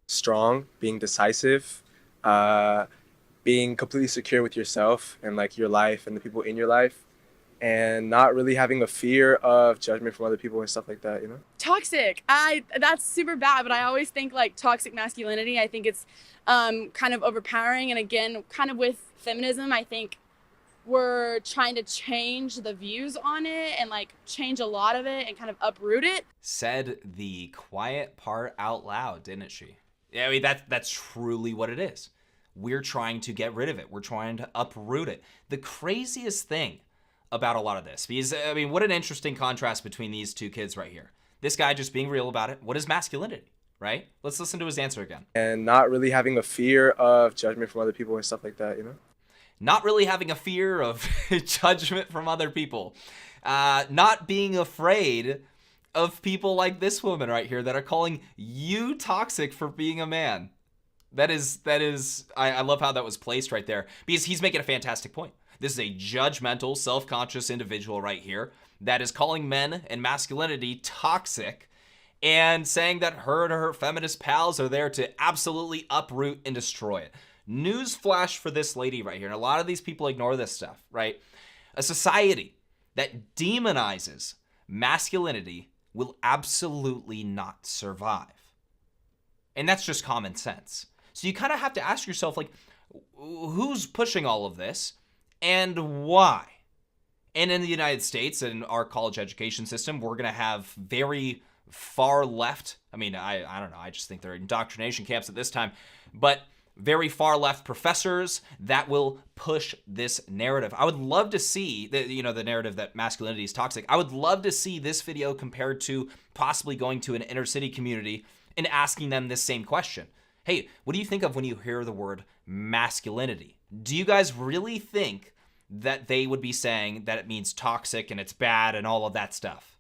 strong, being decisive, uh, being completely secure with yourself and like your life and the people in your life, and not really having a fear of judgment from other people and stuff like that, you know? Toxic. I That's super bad, but I always think like toxic masculinity. I think it's kind of overpowering, and again, kind of with feminism, I think we're trying to change the views on it and like change a lot of it and kind of uproot it. Said the quiet part out loud, didn't she? Yeah, I mean, that's truly what it is. We're trying to get rid of it. We're trying to uproot it. The craziest thing about a lot of this, because I mean, what an interesting contrast between these two kids right here. This guy just being real about it. What is masculinity, right? Let's listen to his answer again. And not really having a fear of judgment from other people and stuff like that, you know? Not really having a fear of judgment from other people. Not being afraid of people like this woman right here that are calling you toxic for being a man. That is, I love how that was placed right there, because he's making a fantastic point. This is a judgmental, self-conscious individual right here that is calling men and masculinity toxic and saying that her and her feminist pals are there to absolutely uproot and destroy it. Newsflash for this lady right here, and a lot of these people ignore this stuff, right? A society that demonizes masculinity will absolutely not survive. And that's just common sense. So you kind of have to ask yourself, like, who's pushing all of this and why? And in the United States, in our college education system, we're going to have very far left. I mean, I don't know. I just think they're indoctrination camps at this time. But very far left professors that will push this narrative. I would love to see the narrative that masculinity is toxic. I would love to see this video compared to possibly going to an inner city community and asking them this same question. Hey, what do you think of when you hear the word masculinity? Do you guys really think that they would be saying that it means toxic and it's bad and all of that stuff?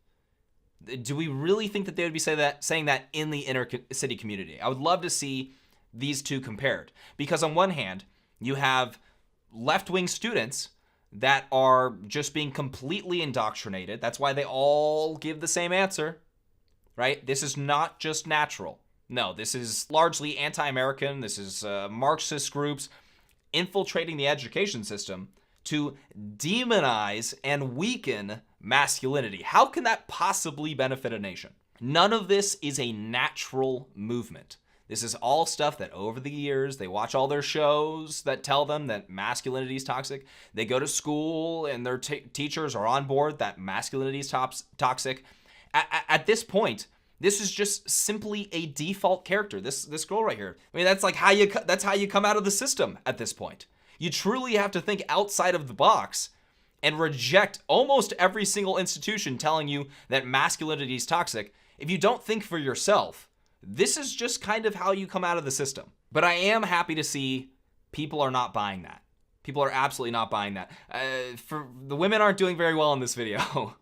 Do we really think that they would be saying that in the inner city community? I would love to see these two compared, because on one hand, you have left-wing students that are just being completely indoctrinated. That's why they all give the same answer, right? This is not just natural. No, this is largely anti-American. This is Marxist groups infiltrating the education system to demonize and weaken masculinity. How can that possibly benefit a nation? None of this is a natural movement. This is all stuff that over the years, they watch all their shows that tell them that masculinity is toxic. They go to school and their teachers are on board that masculinity is toxic. At this point, this is just simply a default character. This girl right here. I mean, that's how you come out of the system at this point. You truly have to think outside of the box and reject almost every single institution telling you that masculinity is toxic. If you don't think for yourself, this is just kind of how you come out of the system. But I am happy to see people are not buying that. People are absolutely not buying that. For the women aren't doing very well in this video.